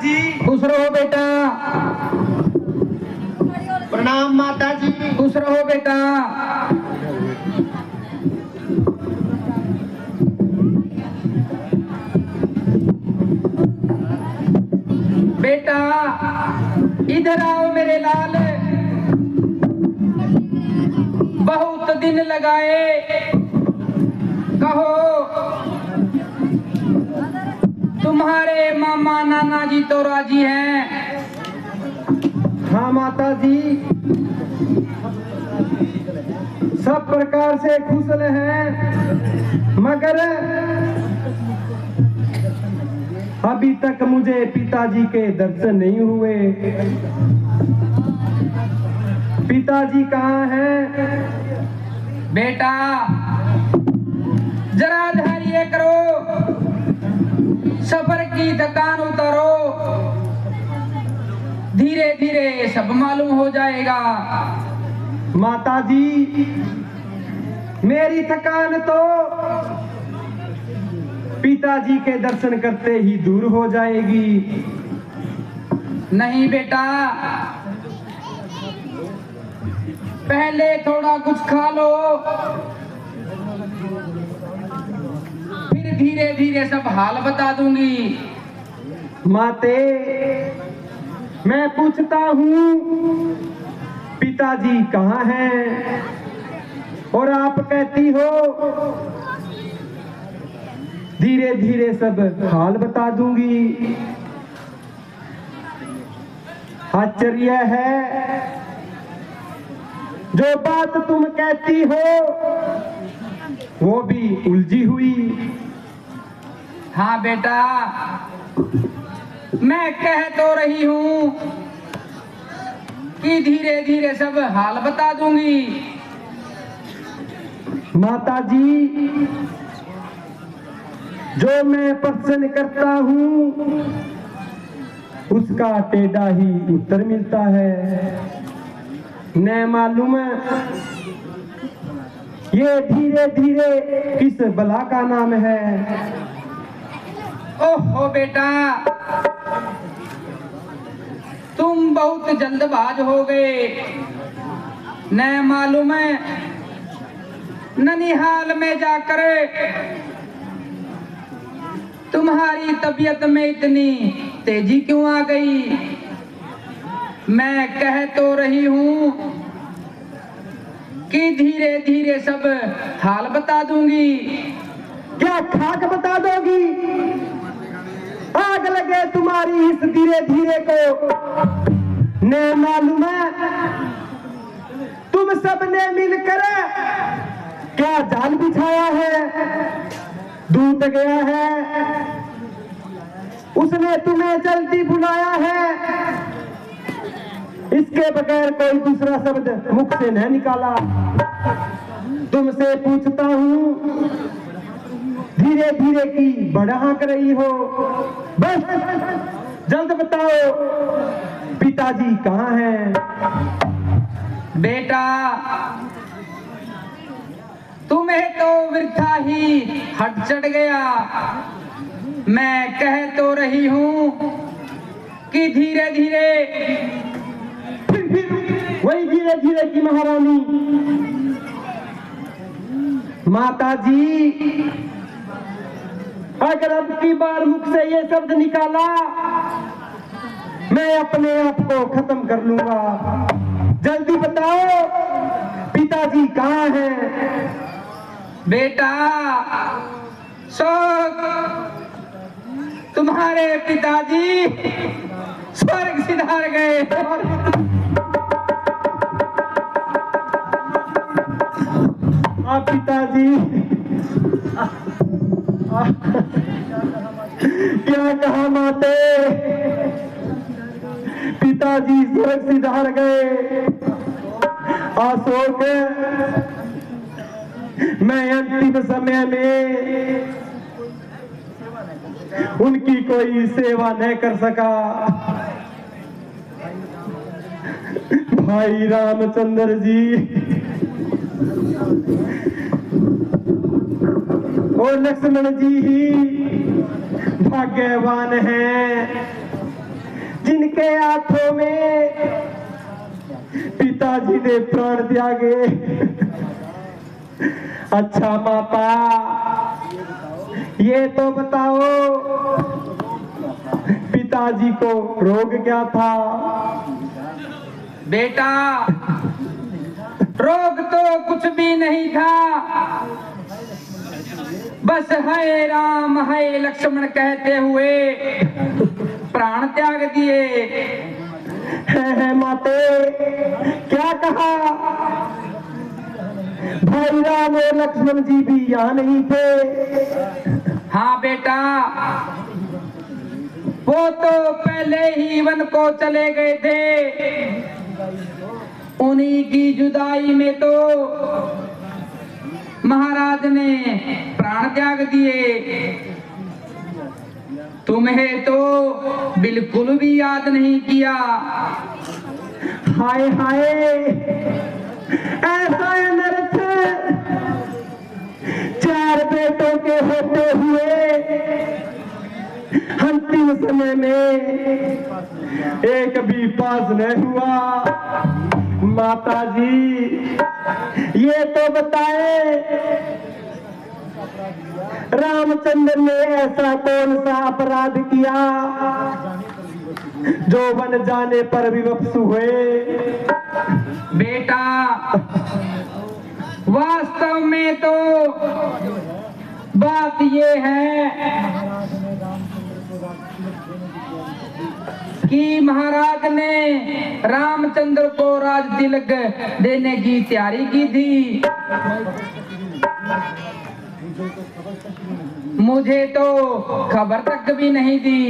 जी। खुश रहो बेटा। प्रणाम माता जी। खुश रहो बेटा। बेटा इधर आओ मेरे लाल। बहुत दिन लगाए, कहो तुम्हारे मामा नाना जी तो राजी हैं? हाँ माता जी, सब प्रकार से खुश हैं, मगर अभी तक मुझे पिताजी के दर्शन नहीं हुए। पिताजी कहाँ हैं? बेटा जरा धैर्य करो, सफर की थकान उतारो, धीरे धीरे सब मालूम हो जाएगा। माता जी, मेरी थकान तो पिताजी के दर्शन करते ही दूर हो जाएगी। नहीं बेटा, पहले थोड़ा कुछ खा लो, फिर धीरे धीरे सब हाल बता दूंगी। माते, मैं पूछता हूँ पिताजी कहाँ हैं, और आप कहती हो धीरे धीरे सब हाल बता दूंगी। आश्चर्य है, जो बात तुम कहती हो वो भी उलझी हुई। हाँ बेटा, मैं कह तो रही हूँ कि धीरे धीरे सब हाल बता दूंगी। माता जी, जो मैं प्रश्न करता हूँ उसका टेढ़ा ही उत्तर मिलता है। न मालूम ये धीरे धीरे किस बला का नाम है। ओहो बेटा, तुम बहुत जल्दबाज हो गए। न मालूम है ननिहाल में जाकर तुम्हारी तबीयत में इतनी तेजी क्यों आ गई। मैं कह तो रही हूँ कि धीरे धीरे सब हाल बता दूंगी। क्या खाक बता दोगी? आग लगे तुम्हारी इस धीरे धीरे को। न मालूम है तुम सबने मिलकर क्या जाल बिछाया है। दूत गया है, उसने तुम्हें जल्दी बुलाया है। इसके बगैर कोई दूसरा शब्द मुख से न निकाला। तुमसे पूछता हूँ, धीरे धीरे की बढ़ाक रही हो। बस जल्द बताओ पिताजी कहाँ हैं? बेटा तुम्हें तो वृथा ही हट चढ़ गया। मैं कह तो रही हूँ कि धीरे धीरे। फिर वही धीरे धीरे की महारानी। माता जी, अगर अब की बार मुख से ये शब्द निकाला मैं अपने आप को खत्म कर लूंगा। जल्दी बताओ पिताजी कहाँ हैं? बेटा तुम्हारे पिताजी स्वर्ग सिधार गए। आप पिताजी क्या कहा माते? पिताजी स्वर्ग सिधार गए। अशोक, मैं अंतिम समय में उनकी कोई सेवा न कर सका। भाई रामचंद्र जी और लक्ष्मण जी ही भाग्यवान हैं। इनके हाथों में पिताजी ने प्राण त्यागे। अच्छा पापा, ये तो बताओ पिताजी को रोग क्या था? बेटा, रोग तो कुछ भी नहीं था, बस है राम है लक्ष्मण कहते हुए प्राण त्याग दिए। है माते, क्या कहा? भाई राम और लक्ष्मण जी भी यहाँ नहीं थे? हाँ बेटा, वो तो पहले ही वन को चले गए थे। उन्हीं की जुदाई में तो महाराज ने प्राण त्याग दिए। तुम्हें तो बिल्कुल भी याद नहीं किया। हाय हाय, ऐसा अनर्थ 4 बेटों के होते हुए अंतिम समय में एक भी पास नहीं हुआ। माता जी, ये तो बताए रामचंद्र ने ऐसा कौन सा अपराध किया जो बन जाने पर विवश हुए? बेटा, वास्तव में तो बात ये है कि महाराज ने रामचंद्र को राज तिलक देने की तैयारी की थी। मुझे तो खबर तक भी नहीं दी।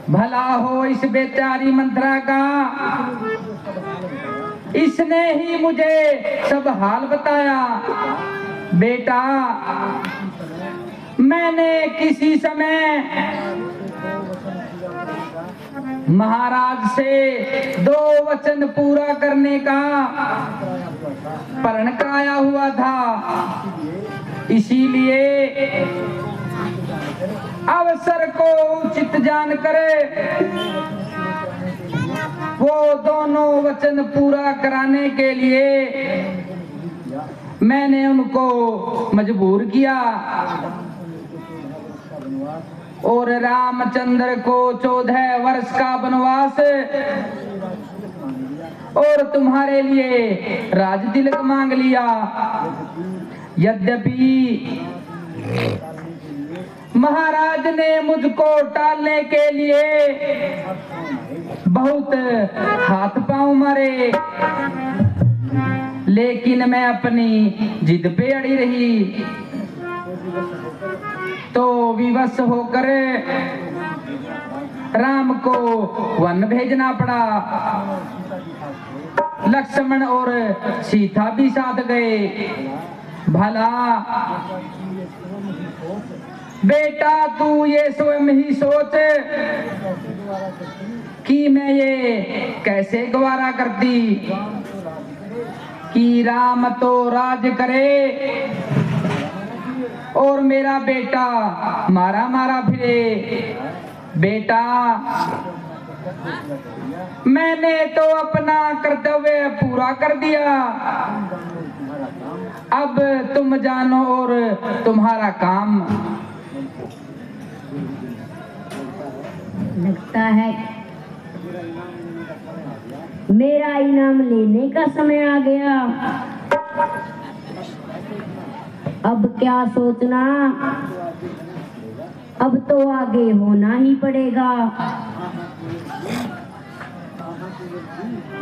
भला हो इस बेचारी मंत्रा का, इसने ही मुझे सब हाल बताया। बेटा, मैंने किसी समय महाराज से 2 वचन पूरा करने का प्रण कराया हुआ था, इसीलिए अवसर को उचित जानकर वो दोनों वचन पूरा कराने के लिए मैंने उनको मजबूर किया और रामचंद्र को 14 वर्ष का वनवास और तुम्हारे लिए राज तिलक मांग लिया। यद्यपि महाराज ने मुझको टालने के लिए बहुत हाथ पांव मारे, लेकिन मैं अपनी जिद पे अड़ी रही तो विवश होकर राम को वन भेजना पड़ा। लक्ष्मण और सीता भी साथ गए। भला बेटा, तू ये स्वयं ही सोच कि मैं ये कैसे गवारा करती कि राम तो राज करे और मेरा बेटा मारा मारा फिरे। बेटा, मैंने तो अपना कर्तव्य पूरा कर दिया, अब तुम जानो और तुम्हारा काम। लगता है मेरा इनाम लेने का समय आ गया। अब क्या सोचना, अब तो आगे होना ही पड़ेगा।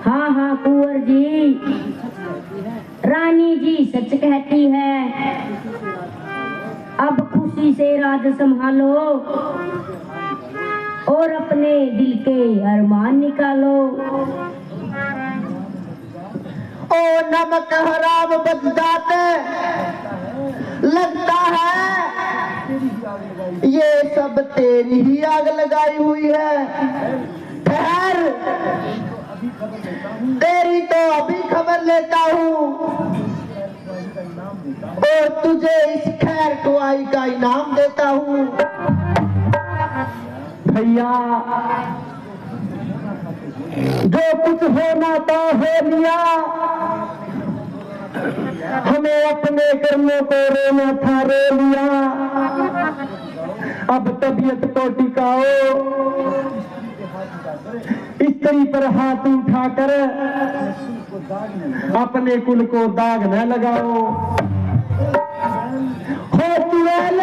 हाँ हाँ कुंवर जी, रानी जी सच कहती है। अब खुशी से राज संभालो और अपने दिल के अरमान निकालो। ओ नमक हराम बददात, लगता है ये सब तेरी ही आग लगाई हुई है। ठहर, तेरी तो अभी खबर लेता हूँ और तुझे इस खैर खुआई का इनाम देता हूँ। भैया जो कुछ होना था हो लिया, हमें अपने कर्मों को रोना था रो लिया। अब तबीयत तो टिकाओ, स्त्री पर हाथ उठाकर अपने कुल को दाग न लगाओ। हो तुएल,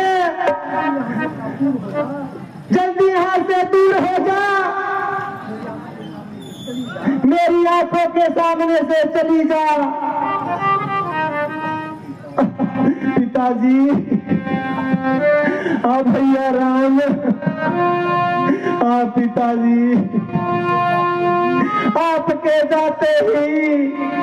जल्दी यहां से दूर हो जा, मेरी आंखों के सामने से चली जा। पिताजी, आ भैया राम, आ पिताजी, आपके जाते ही